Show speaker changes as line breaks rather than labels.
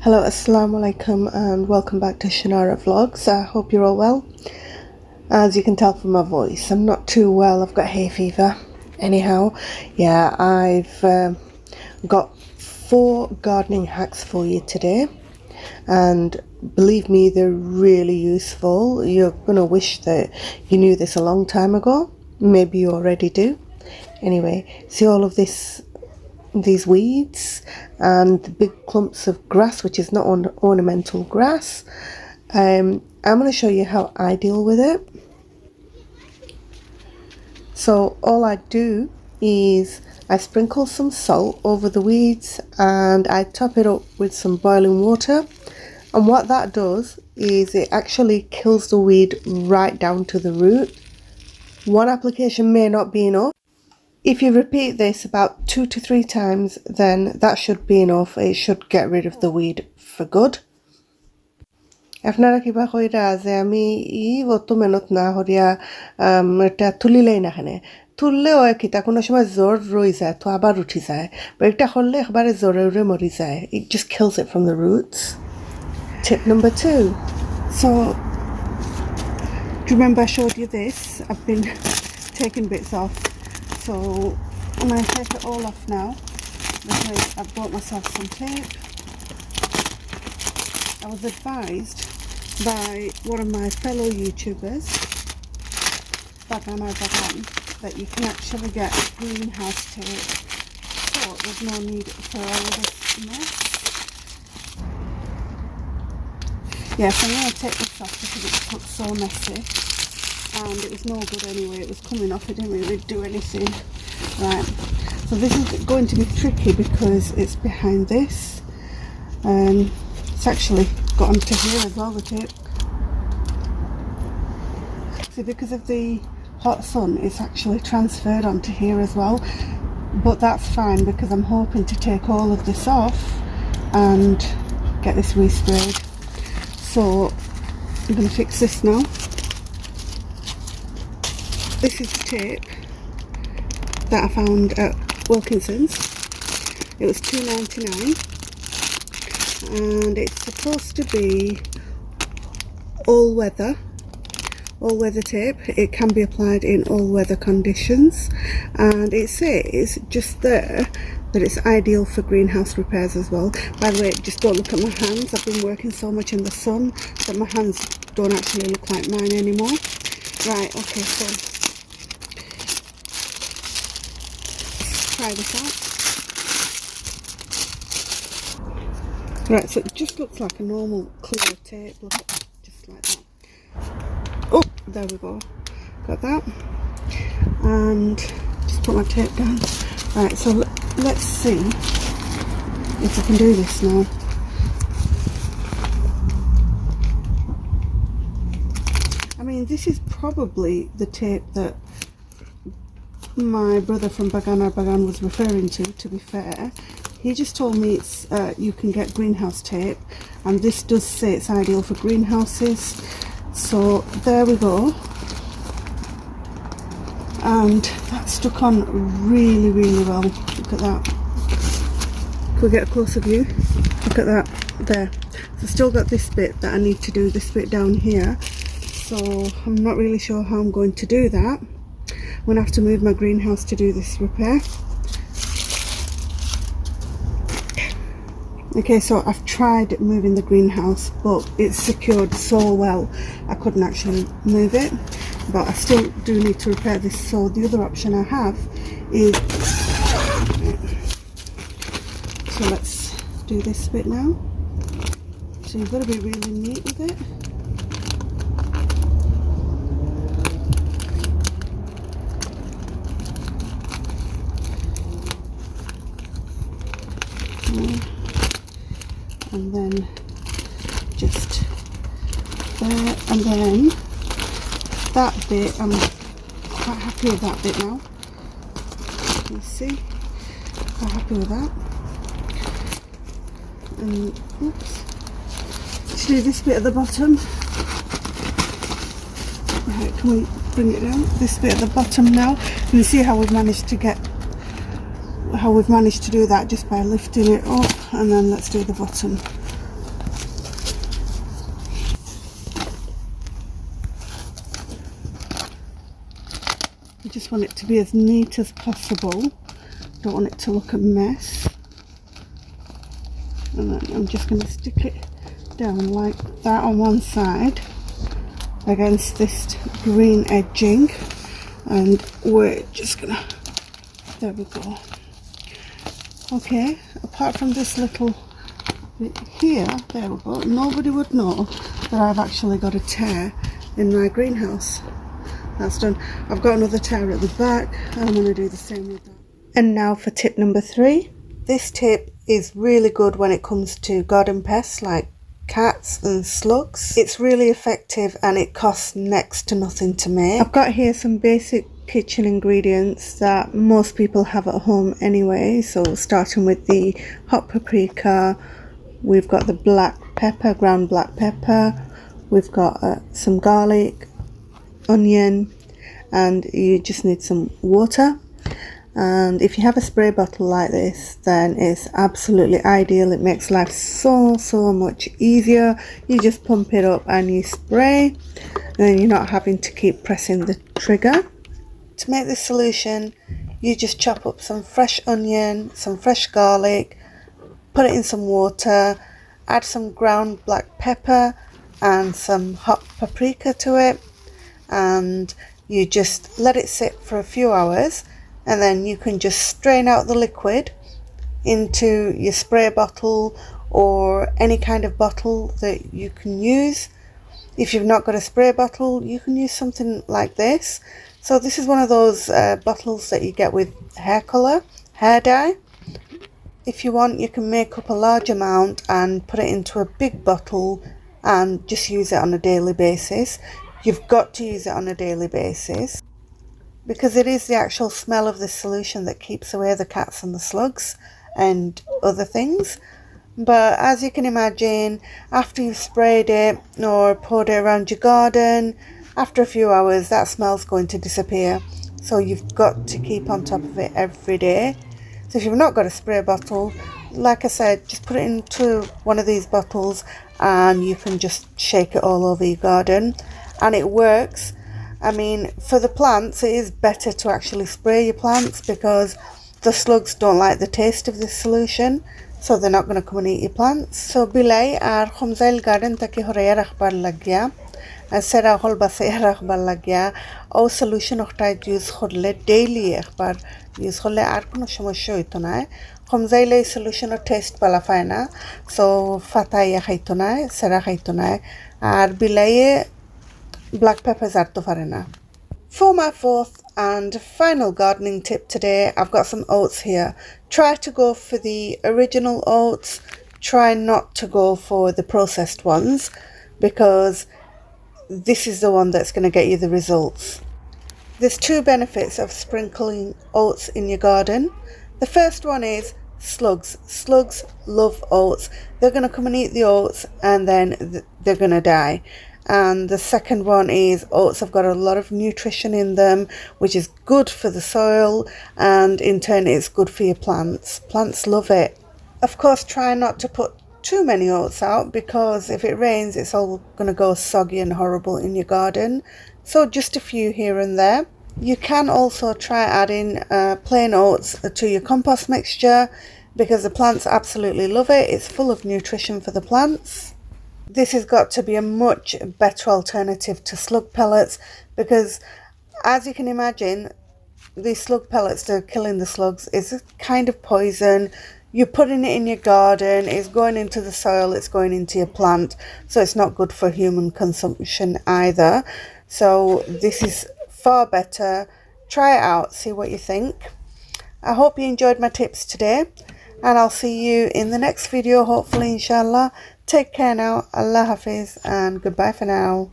Hello, assalamu alaikum, and welcome back to Shonara Vlogs. I hope you're all well. As you can tell from my voice, I'm not too well. I've got hay fever. Anyhow, yeah, I've got 4 gardening hacks for you today, and believe me, they're really useful. You're gonna wish that you knew this a long time ago. Maybe you already do. Anyway, see all of these weeds and the big clumps of grass, which is not ornamental grass. I'm going to show you how I deal with it. So all I do is I sprinkle some salt over the weeds and I top it up with some boiling water, and what that does is it actually kills the weed right down to the root. One application may not be enough. If you repeat this about 2 to 3 times, then that should be enough. It should get rid of the weed for good. আপনারা কিবা কইরা যে আমি অত মেহনত না হরিয়া এটা তুলিলেই না খানে তুললেও কিতা কোনো সময় জ্বর রই যায় তো আবার উঠি যায়, বা এটা করলে একবারে জ্বরে মরি যায়. It just kills it from the roots. Tip number 2. So do you remember I showed you this? I've been taking bits off. So I'm going to take it all off now because I've bought myself some tape. I was advised by one of my fellow YouTubers, bagan, that you can actually get greenhouse tape, so there's no need for all of this mess. Yes, I'm going to take this off because it looks so messy. And it was no good anyway, it was coming off, it didn't really do anything. Right, so this is going to be tricky because it's behind this. It's actually got onto here as well, the tape. See, because of the hot sun, it's actually transferred onto here as well. But that's fine because I'm hoping to take all of this off and get this resprayed. So I'm going to fix this now. This is the tape that I found at Wilkinson's. It was $2.99 and it's supposed to be all weather tape. It can be applied in all weather conditions, and it says just there that it's ideal for greenhouse repairs as well. By the way, just don't look at my hands. I've been working so much in the sun that my hands don't actually look like mine anymore. Right, okay, so try this out. Right, so it just looks like a normal clear tape. Look at that, just like that. Oh, there we go. Got that. And just put my tape down. Right, so let's see if I can do this now. I mean, this is probably the tape that my brother from bagan was referring to be fair. He just told me it's you can get greenhouse tape, and this does say it's ideal for greenhouses. So there we go, and that stuck on really well. Look at that. Can we get a closer view? Look at that there. So still got this bit that I need to do, this bit down here, so I'm not really sure how I'm going to do that. I'm going to have to move my greenhouse to do this repair. Okay, so I've tried moving the greenhouse, but it's secured so well I couldn't actually move it, but I still do need to repair this. So the other option I have is, so let's do this bit now. So you've got to be really neat with it. And then just there, and then that bit, I'm quite happy with that bit now. You see, quite happy with that. And oops, actually this bit at the bottom. Right, can we bring it down? This bit at the bottom now. You see how we've managed to do that just by lifting it up, and then let's do the bottom. just want it to be as neat as possible. Don't want it to look a mess. And then I'm just going to stick it down like that on one side against this green edging, and we're just gonna, there we go. Okay, apart from this little bit here, there we go, nobody would know that I've actually got a tear in my greenhouse. That's done. I've got another tear at the back, and I'm going to do the same with that. And now for tip number 3. This tip is really good when it comes to garden pests like cats and slugs. It's really effective and it costs next to nothing to make. I've got here some basic kitchen ingredients that most people have at home anyway. So starting with the hot paprika, we've got the black pepper, ground black pepper, we've got some garlic, onion, and you just need some water. And if you have a spray bottle like this, then it's absolutely ideal. It makes life so much easier. You just pump it up and you spray, and then you're not having to keep pressing the trigger. To make this solution, you just chop up some fresh onion, some fresh garlic, put it in some water, add some ground black pepper and some hot paprika to it, and you just let it sit for a few hours. And then you can just strain out the liquid into your spray bottle or any kind of bottle that you can use. If you've not got a spray bottle, you can use something like this. So this is one of those bottles that you get with hair colour, hair dye. If you want, you can make up a large amount and put it into a big bottle and just use it on a daily basis. You've got to use it on a daily basis, because it is the actual smell of this solution that keeps away the cats and the slugs and other things. But as you can imagine, after you've sprayed it or poured it around your garden, after a few hours that smell's going to disappear. So you've got to keep on top of it every day. So if you've not got a spray bottle, like I said, just put it into one of these bottles and you can just shake it all over your garden, and it works. I mean, for the plants, it is better to actually spray your plants because the slugs don't like the taste of this solution, so they're not going to come and eat your plants. So bilay ar khumzail garden taki horaya rakhbar lagya, sera hol basaya rakhbar lagya, o solution okhta use khudle daily akhbar use khudle ar kono shomosya hoito na. Khumzail ei solution or taste bala paয় না, so fataya খাইতো না, sera খাইতো না, আর bilay black peppers arto পারে না. For my 4th and final gardening tip today, I've got some oats here. Try to go for the original oats. Try not to go for the processed ones, because this is the one that's going to get you the results. There's 2 benefits of sprinkling oats in your garden. The first one is slugs. Slugs love oats. They're going to come and eat the oats and then they're going to die. And the second one is oats have got a lot of nutrition in them, which is good for the soil, and in turn it's good for your plants. Plants love it. Of course, try not to put too many oats out, because if it rains it's all going to go soggy and horrible in your garden. So just a few here and there. You can also try adding plain oats to your compost mixture, because the plants absolutely love it. It's full of nutrition for the plants. This has got to be a much better alternative to slug pellets, because as you can imagine, these slug pellets that are killing the slugs is a kind of poison. You're putting it in your garden, it's going into the soil, it's going into your plant, so it's not good for human consumption either. So this is far better. Try it out, see what you think. I hope you enjoyed my tips today, and I'll see you in the next video, hopefully, inshallah. Take care now. Allah Hafiz, and goodbye for now.